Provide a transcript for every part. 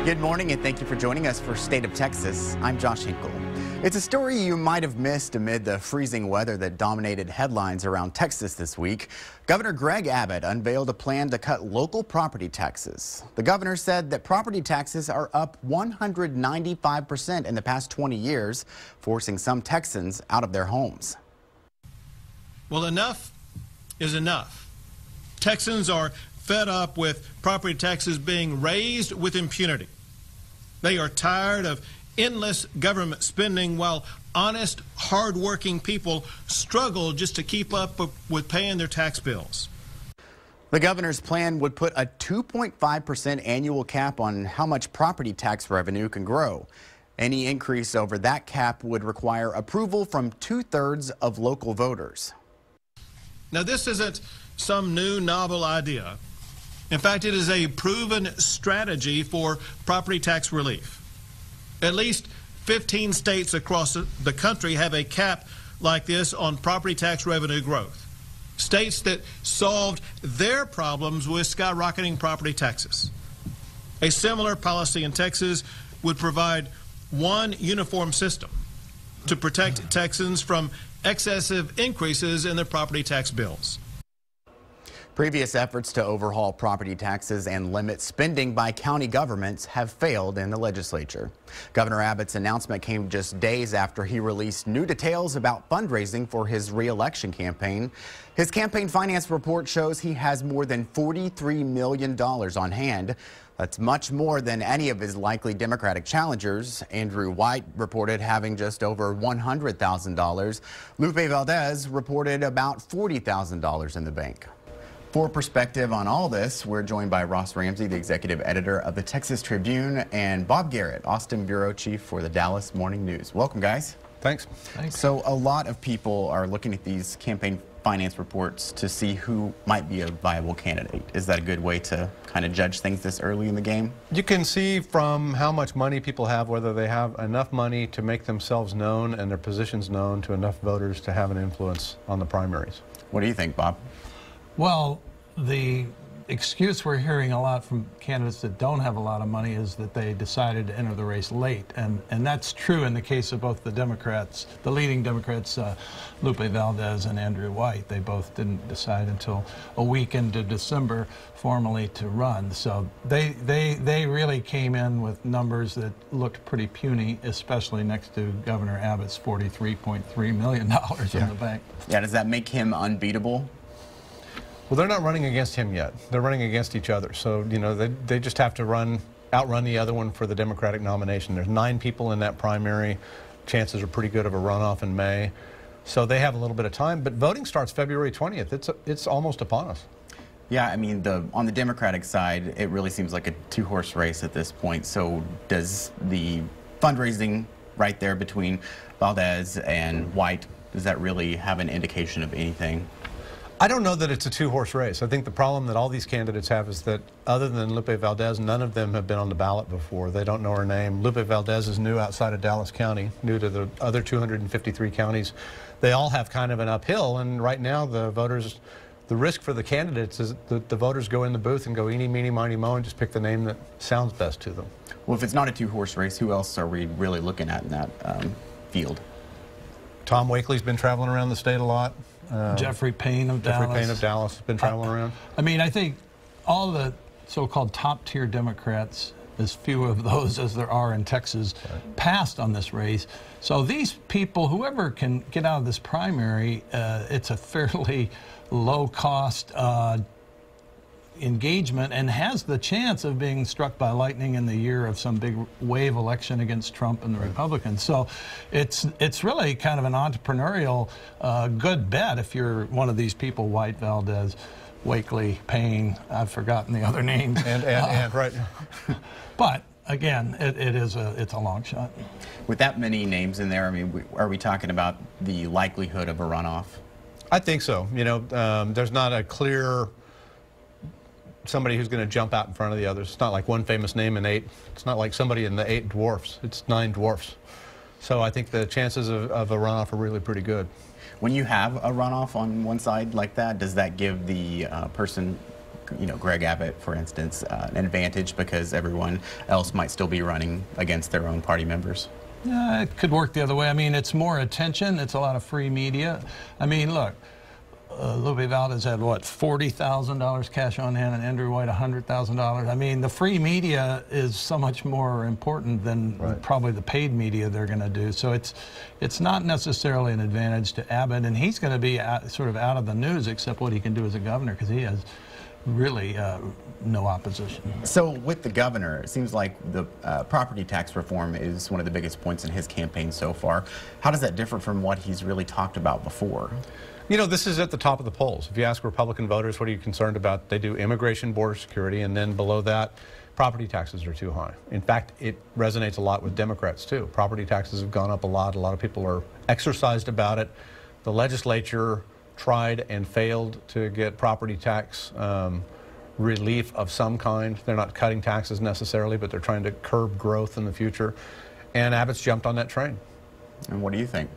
Good morning and thank you for joining us for State of Texas. I'm Josh Hinkle. It's a story you might have missed amid the freezing weather that dominated headlines around Texas this week. Governor Greg Abbott unveiled a plan to cut local property taxes. The governor said that property taxes are up 195% in the past 20 years, forcing some Texans out of their homes. Well, enough is enough. Texans are fed up with property taxes being raised with impunity. They are tired of endless government spending while honest, hard-working people struggle just to keep up with paying their tax bills. The governor's plan would put a 2.5% annual cap on how much property tax revenue can grow. Any increase over that cap would require approval from 2/3 of local voters. Now, this isn't some new novel idea. In fact, it is a proven strategy for property tax relief. At least 15 states across the country have a cap like this on property tax revenue growth. States that solved their problems with skyrocketing property taxes. A similar policy in Texas would provide one uniform system to protect Texans from excessive increases in their property tax bills. Previous efforts to overhaul property taxes and limit spending by county governments have failed in the legislature. Governor Abbott's announcement came just days after he released new details about fundraising for his re-election campaign. His campaign finance report shows he has more than $43 million on hand. That's much more than any of his likely Democratic challengers. Andrew White reported having just over $100,000. Lupe Valdez reported about $40,000 in the bank. For perspective on all this, we're joined by Ross Ramsey, the executive editor of the Texas Tribune, and Bob Garrett, Austin bureau chief for the Dallas Morning News. Welcome, guys. Thanks. So a lot of people are looking at these campaign finance reports to see who might be a viable candidate. Is that a good way to kind of judge things this early in the game? You can see from how much money people have, whether they have enough money to make themselves known and their positions known to enough voters to have an influence on the primaries. What do you think, Bob? Well, the excuse we're hearing a lot from candidates that don't have a lot of money is that they decided to enter the race late. And that's true in the case of both the Democrats, the leading Democrats, Lupe Valdez and Andrew White. They both didn't decide until a week into December formally to run. So they really came in with numbers that looked pretty puny, especially next to Governor Abbott's $43.3 million in the bank. Yeah, does that make him unbeatable? Well, they're not running against him yet. They're running against each other. So, you know, they just have to outrun the other one for the Democratic nomination. There's 9 people in that primary. Chances are pretty good of a runoff in May. So they have a little bit of time. But voting starts February 20th. It's almost upon us. Yeah, I mean, on the Democratic side, it really seems like a 2-horse race at this point. So does the fundraising right there between Valdez and White, does that really have an indication of anything? I don't know that it's a 2-horse race. I think the problem that all these candidates have is that other than Lupe Valdez, none of them have been on the ballot before. They don't know her name. Lupe Valdez is new outside of Dallas County, new to the other 253 counties. They all have kind of an uphill, and right now the risk for the candidates is that the voters go in the booth and go eeny, meeny, miny, moe and just pick the name that sounds best to them. Well, if it's not a 2-horse race, who else are we really looking at in that field? Tom Wakely's been traveling around the state a lot. Jeffrey Payne of Dallas. Jeffrey Payne of Dallas has been traveling around. I mean, I think all the so-called top-tier Democrats, as few of those as there are in Texas, passed on this race. So these people, whoever can get out of this primary, it's a fairly low-cost engagement and has the chance of being struck by lightning in the year of some big wave election against Trump and the Republicans. So it's really kind of an entrepreneurial good bet if you're one of these people, White, Valdez, Wakely, Payne, I've forgotten the other names. And right. But again, it's a long shot. With that many names in there, I mean, are we talking about the likelihood of a runoff? I think so. You know, there's not a clear somebody who's going to jump out in front of the others. It's not like one famous name in 8. It's not like somebody in the 8 dwarfs. It's 9 dwarfs. So I think the chances of a runoff are really pretty good. When you have a runoff on one side like that, does that give the person Greg Abbott, for instance, an advantage because everyone else might still be running against their own party members? Yeah, it could work the other way. I mean, it's more attention. It's a lot of free media. I mean, look, Lupe Valdez had, what, $40,000 cash on hand, and Andrew White $100,000. I mean, the free media is so much more important than probably the paid media they're going to do. So it's not necessarily an advantage to Abbott, and he's going to be sort of out of the news except what he can do as a governor, because he has really no opposition. So with the governor, it seems like the property tax reform is one of the biggest points in his campaign so far. How does that differ from what he's really talked about before? You know, this is at the top of the polls. If you ask Republican voters, what are you concerned about? They do immigration, border security, and then below that, property taxes are too high. In fact, it resonates a lot with Democrats, too. Property taxes have gone up a lot. A lot of people are exercised about it. The legislature tried and failed to get property tax relief of some kind. They're not cutting taxes necessarily, but they're trying to curb growth in the future. And Abbott's jumped on that train. And what do you think?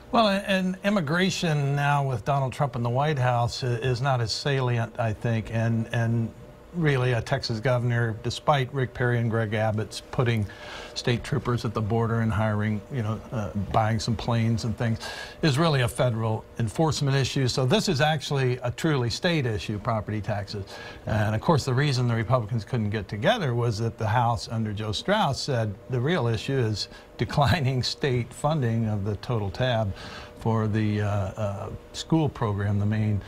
Well, and immigration now with Donald Trump in the White House is not as salient, I think, and really a Texas governor, despite Rick Perry and Greg Abbott's putting state troopers at the border and hiring, buying some planes and things, is really a federal enforcement issue. So this is actually a truly state issue, property taxes. And of course, the reason the Republicans couldn't get together was that the House under Joe Straus said the real issue is declining state funding of the total tab for the school program, the main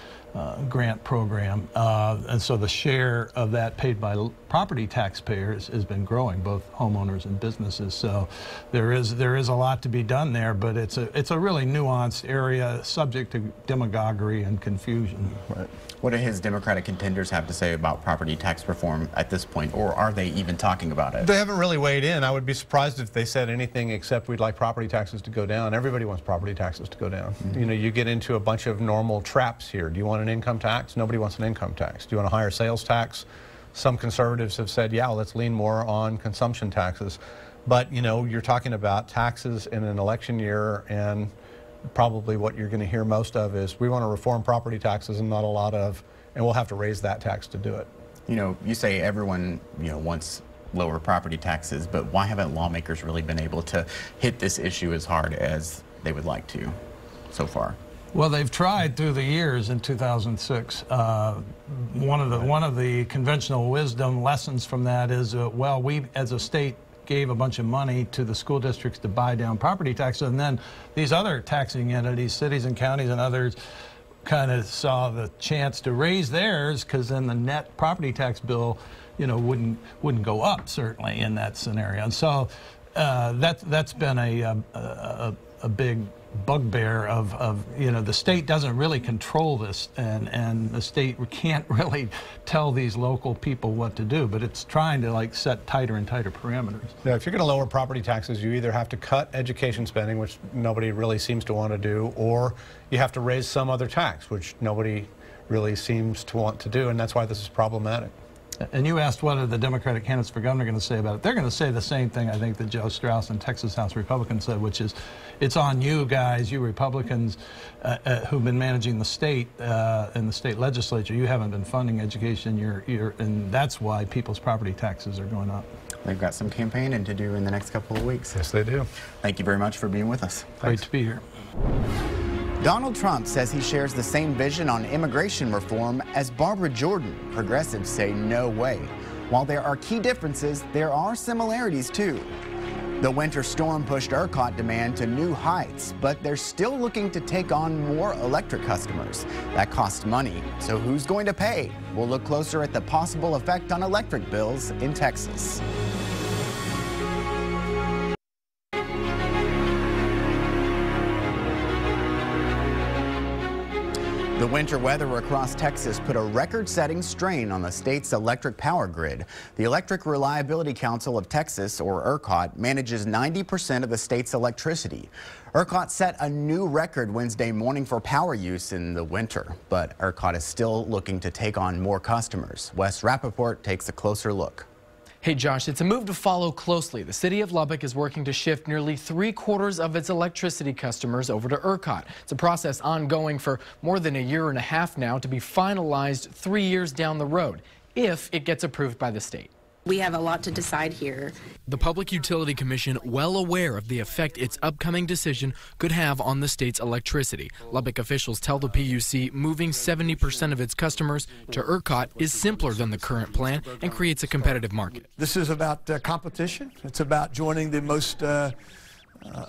grant program, and so the share of that paid by property taxpayers has been growing, both homeowners and businesses. So there is a lot to be done there, but it's a really nuanced area, subject to demagoguery and confusion. Right. What do his Democratic contenders have to say about property tax reform at this point, or are they even talking about it? They haven't really weighed in. I would be surprised if they said anything except we'd like property taxes to go down. Everybody wants property taxes to go down. Mm-hmm. You get into a bunch of normal traps here. Do you want an income tax? Nobody wants an income tax. Do you want a higher sales tax? Some conservatives have said, yeah, let's lean more on consumption taxes. But, you're talking about taxes in an election year, and probably what you're going to hear most of is we want to reform property taxes and not a lot of, and we'll have to raise that tax to do it. You say everyone, wants lower property taxes, but why haven't lawmakers really been able to hit this issue as hard as they would like to so far? Well, they've tried through the years. In 2006, one of the conventional wisdom lessons from that is, well, we as a state gave a bunch of money to the school districts to buy down property taxes, and then these other taxing entities, cities and counties and others, kind of saw the chance to raise theirs, because then the net property tax bill, wouldn't go up, certainly in that scenario. And so that's been a big bugbear of the state doesn't really control this, and the state can't really tell these local people what to do, but it's trying to set tighter and tighter parameters. Yeah, if you're going to lower property taxes, you either have to cut education spending, which nobody really seems to want to do, or you have to raise some other tax, which nobody really seems to want to do, and that's why this is problematic. And you asked what are the Democratic candidates for governor going to say about it. They're going to say the same thing, I think, that Joe Straus and Texas House Republicans said, which is, it's on you guys, you Republicans who've been managing the state in the state legislature. You haven't been funding education, and that's why people's property taxes are going up. They've got some campaigning to do in the next couple of weeks. Yes, they do. Thank you very much for being with us. Great to be here. Donald Trump says he shares the same vision on immigration reform as Barbara Jordan. Progressives say no way. While there are key differences, there are similarities too. The winter storm pushed ERCOT demand to new heights, but they're still looking to take on more electric customers. That costs money, so who's going to pay? We'll look closer at the possible effect on electric bills in Texas. The winter weather across Texas put a record-setting strain on the state's electric power grid. The Electric Reliability Council of Texas, or ERCOT, manages 90% of the state's electricity. ERCOT set a new record Wednesday morning for power use in the winter, but ERCOT is still looking to take on more customers. Wes Rappaport takes a closer look. Hey Josh, it's a move to follow closely. The city of Lubbock is working to shift nearly 3/4 of its electricity customers over to ERCOT. It's a process ongoing for more than a year and a half now, to be finalized 3 years down the road, if it gets approved by the state. We have a lot to decide here. The Public Utility Commission, well aware of the effect its upcoming decision could have on the state's electricity. Lubbock officials tell the PUC moving 70% of its customers to ERCOT is simpler than the current plan and creates a competitive market. This is about competition. It's about joining the most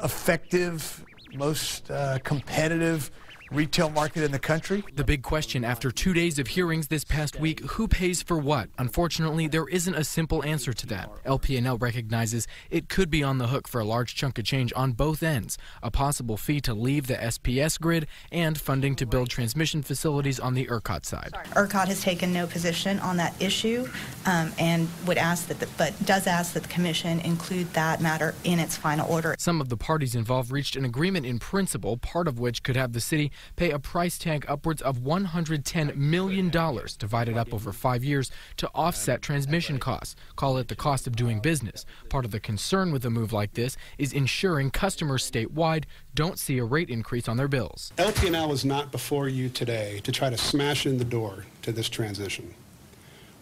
effective, most competitive retail market in the country. The big question after 2 days of hearings this past week: who pays for what? Unfortunately, there isn't a simple answer to that. LP&L recognizes it could be on the hook for a large chunk of change on both ends: a possible fee to leave the SPS grid and funding to build transmission facilities on the ERCOT side. ERCOT has taken no position on that issue and would ask that, but does ask that the Commission include that matter in its final order. Some of the parties involved reached an agreement in principle, part of which could have the city pay a price tag upwards of $110 million, divided up over 5 years, to offset transmission costs. Call it the cost of doing business. Part of the concern with a move like this is ensuring customers statewide don't see a rate increase on their bills. LP&L is not before you today to try to smash in the door to this transition.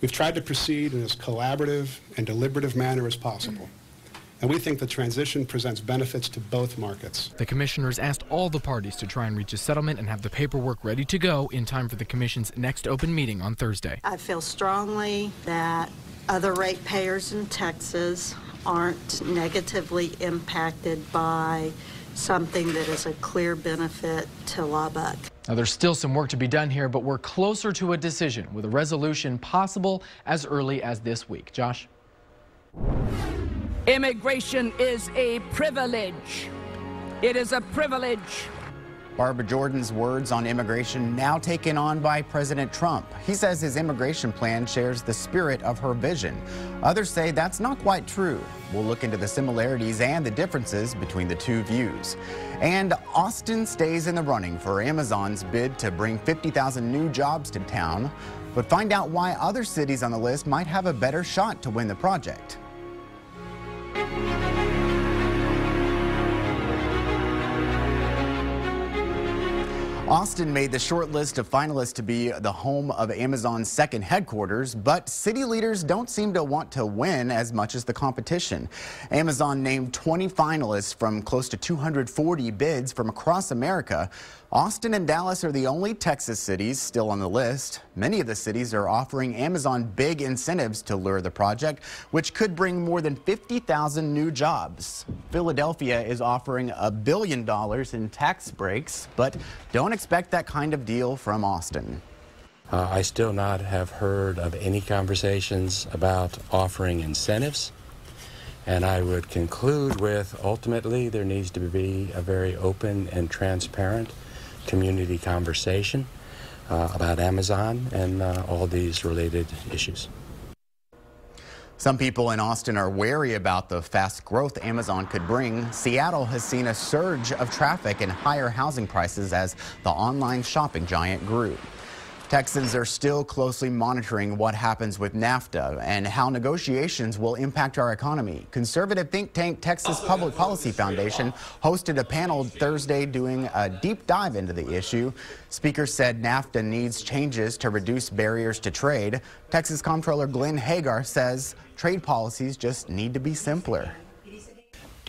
We've tried to proceed in as collaborative and deliberative manner as possible, and we think the transition presents benefits to both markets. The commissioners asked all the parties to try and reach a settlement and have the paperwork ready to go in time for the commission's next open meeting on Thursday. I feel strongly that other ratepayers in Texas aren't negatively impacted by something that is a clear benefit to Lubbock. Now, there's still some work to be done here, but we're closer to a decision, with a resolution possible as early as this week. Josh? Immigration is a privilege. It is a privilege. Barbara Jordan's words on immigration now taken on by President Trump. He says his immigration plan shares the spirit of her vision. Others say that's not quite true. We'll look into the similarities and the differences between the two views. And Austin stays in the running for Amazon's bid to bring 50,000 new jobs to town. But find out why other cities on the list might have a better shot to win the project. Austin made the short list of finalists to be the home of Amazon's second headquarters, but city leaders don't seem to want to win as much as the competition. Amazon named 20 finalists from close to 240 bids from across America. Austin and Dallas are the only Texas cities still on the list. Many of the cities are offering Amazon big incentives to lure the project, which could bring more than 50,000 new jobs. Philadelphia is offering $1 billion in tax breaks, but don't expect that kind of deal from Austin. I still not have heard of any conversations about offering incentives. And I would conclude with, ultimately, there needs to be a very open and transparent community conversation about Amazon and all these related issues. Some people in Austin are wary about the fast growth Amazon could bring. Seattle has seen a surge of traffic and higher housing prices as the online shopping giant grew. Texans are still closely monitoring what happens with NAFTA and how negotiations will impact our economy. Conservative think tank Texas Public Policy Foundation hosted a panel Thursday doing a deep dive into the issue. Speakers said NAFTA needs changes to reduce barriers to trade. Texas Comptroller Glenn Hagar says trade policies just need to be simpler.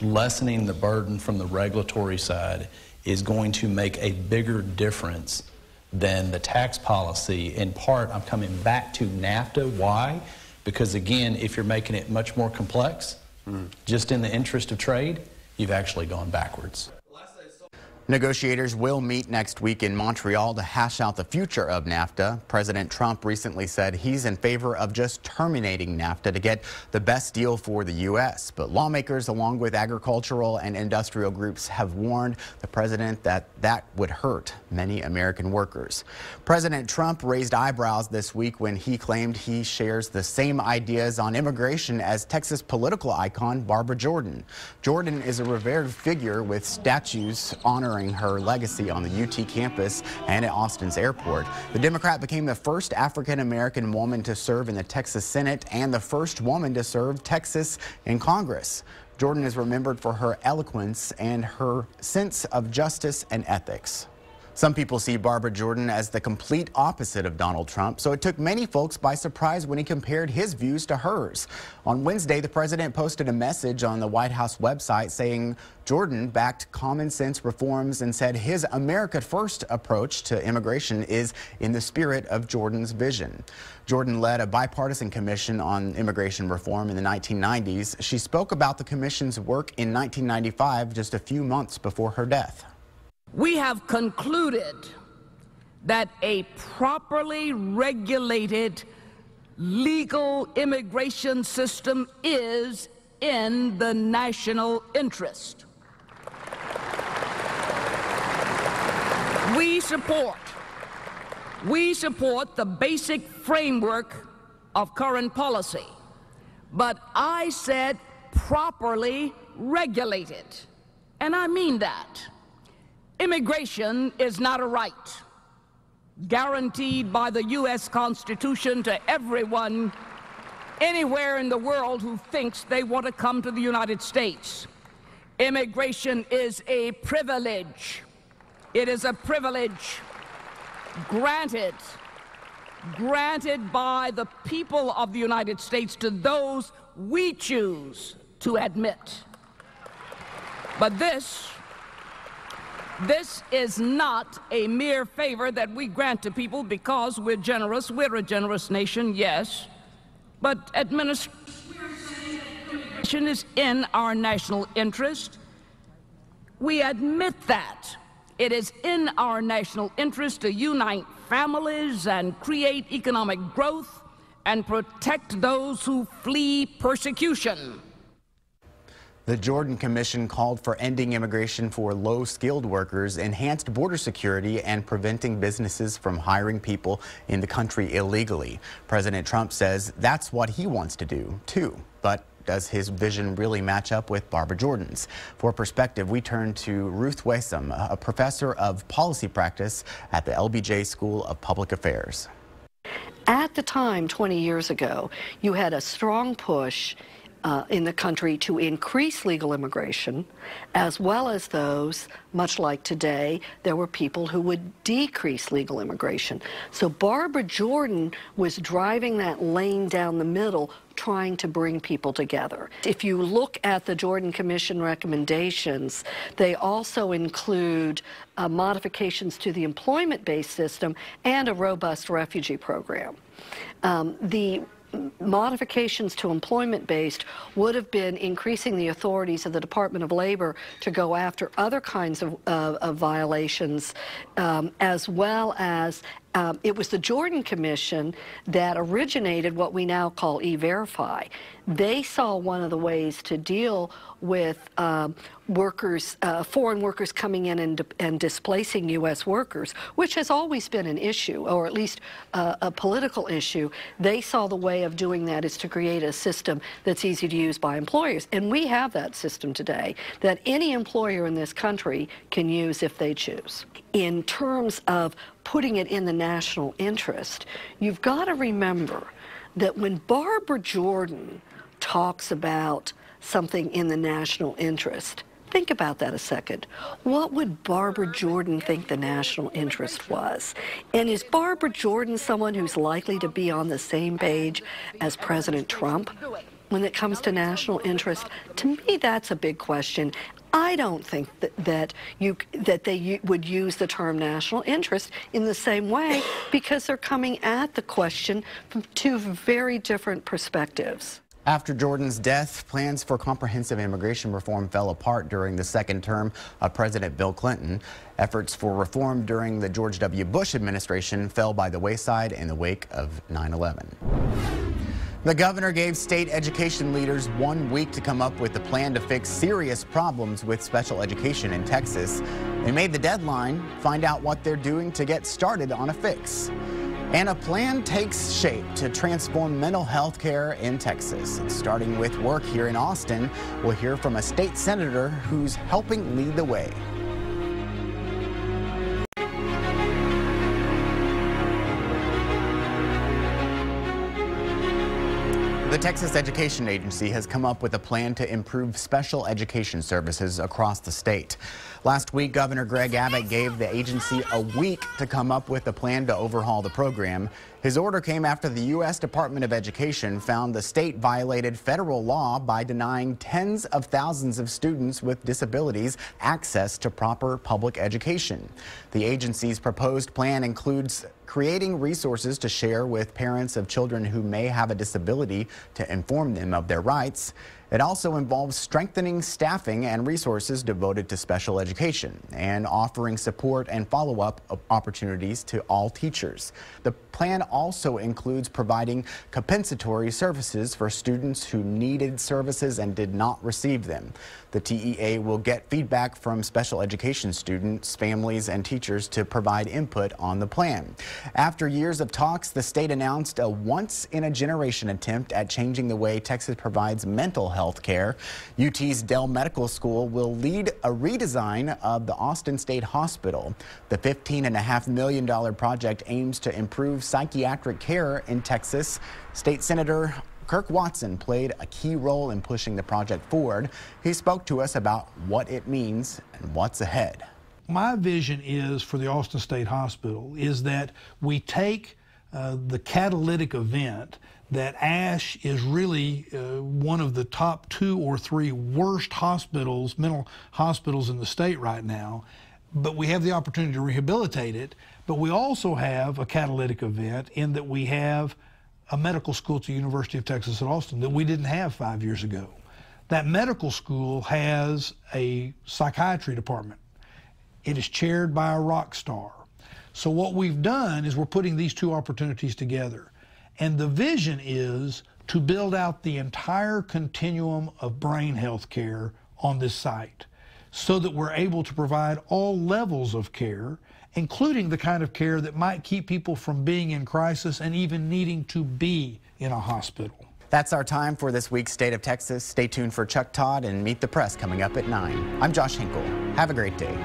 Lessening the burden from the regulatory side is going to make a bigger difference than the tax policy. In part, I'm coming back to NAFTA. Why? Because again, if you're making it much more complex, just in the interest of trade, you've actually gone backwards. Negotiators will meet next week in Montreal to hash out the future of NAFTA. President Trump recently said he's in favor of just terminating NAFTA to get the best deal for the U.S. But lawmakers, along with agricultural and industrial groups, have warned the president that that would hurt many American workers. President Trump raised eyebrows this week when he claimed he shares the same ideas on immigration as Texas political icon Barbara Jordan. Jordan is a revered figure with statues honoring honoring her legacy on the UT campus and at Austin's airport. The Democrat became the first African-American woman to serve in the Texas Senate and the first woman to serve Texas in Congress. Jordan is remembered for her eloquence and her sense of justice and ethics. Some people see Barbara Jordan as the complete opposite of Donald Trump, so it took many folks by surprise when he compared his views to hers. On Wednesday, the president posted a message on the White House website saying Jordan backed common sense reforms and said his America First approach to immigration is in the spirit of Jordan's vision. Jordan led a bipartisan commission on immigration reform in the 1990s. She spoke about the commission's work in 1995, just a few months before her death. We have concluded that a properly regulated legal immigration system is in the national interest. We support the basic framework of current policy, but I said properly regulated, and I mean that. Immigration is not a right guaranteed by the U.S. Constitution to everyone anywhere in the world who thinks they want to come to the United States. Immigration is a privilege. It is a privilege granted by the people of the United States to those we choose to admit. But this is not a mere favor that we grant to people because we're generous. We're a generous nation, yes, but administration is in our national interest. We admit that. It is in our national interest to unite families and create economic growth and protect those who flee persecution. The Jordan Commission called for ending immigration for low-skilled workers, enhanced border security, and preventing businesses from hiring people in the country illegally. President Trump says that's what he wants to do, too. But does his vision really match up with Barbara Jordan's? For perspective, we turn to Ruth Wasom, a professor of policy practice at the LBJ School of Public Affairs. At the time, 20 years ago, you had a strong push in the country to increase legal immigration, as well as those, much like today, there were people who would decrease legal immigration. So Barbara Jordan was driving that lane down the middle, trying to bring people together. If you look at the Jordan Commission recommendations, they also include modifications to the employment-based system and a robust refugee program. The modifications to employment-based would have been increasing the authorities of the Department of Labor to go after other kinds of violations, as well as it was the Jordan Commission that originated what we now call E-Verify. They saw one of the ways to deal with workers, foreign workers coming in and displacing U.S. workers, which has always been an issue, or at least a political issue. They saw the way of doing that is to create a system that's easy to use by employers. And we have that system today that any employer in this country can use if they choose. In terms of putting it in the national interest, you've got to remember that when Barbara Jordan talks about something in the national interest, think about that a second. What would Barbara Jordan think the national interest was? And is Barbara Jordan someone who's likely to be on the same page as President Trump when it comes to national interest? To me, that's a big question. I don't think that they would use the term national interest in the same way, because they're coming at the question from two very different perspectives. After Jordan's death, plans for comprehensive immigration reform fell apart during the second term of President Bill Clinton. Efforts for reform during the George W. Bush administration fell by the wayside in the wake of 9/11. The governor gave state education leaders 1 week to come up with a plan to fix serious problems with special education in Texas. They made the deadline, find out what they're doing to get started on a fix. And a plan takes shape to transform mental health care in Texas. Starting with work here in Austin, we'll hear from a state senator who's helping lead the way. The Texas Education Agency has come up with a plan to improve special education services across the state. Last week, Governor Greg Abbott gave the agency a week to come up with a plan to overhaul the program. His order came after the U.S. Department of Education found the state violated federal law by denying tens of thousands of students with disabilities access to proper public education. The agency's proposed plan includes creating resources to share with parents of children who may have a disability to inform them of their rights. It also involves strengthening staffing and resources devoted to special education and offering support and follow-up opportunities to all teachers. The plan also includes providing compensatory services for students who needed services and did not receive them. The TEA will get feedback from special education students, families, and teachers to provide input on the plan. After years of talks, the state announced a once-in-a-generation attempt at changing the way Texas provides mental health care. UT's Dell Medical School will lead a redesign of the Austin State Hospital. The $15.5 million project aims to improve psychiatric care in Texas. State Senator Kirk Watson played a key role in pushing the project forward. He spoke to us about what it means and what's ahead. My vision is for the Austin State Hospital is that we take the catalytic event that ASH is really one of the top 2 or 3 worst hospitals, mental hospitals in the state right now, but we have the opportunity to rehabilitate it. But we also have a catalytic event in that we have a medical school at the University of Texas at Austin that we didn't have 5 years ago. That medical school has a psychiatry department. It is chaired by a rock star. So what we've done is we're putting these 2 opportunities together. And the vision is to build out the entire continuum of brain health care on this site so that we're able to provide all levels of care, including the kind of care that might keep people from being in crisis and even needing to be in a hospital. That's our time for this week's State of Texas. Stay tuned for Chuck Todd and Meet the Press coming up at 9. I'm Josh Hinkle. Have a great day.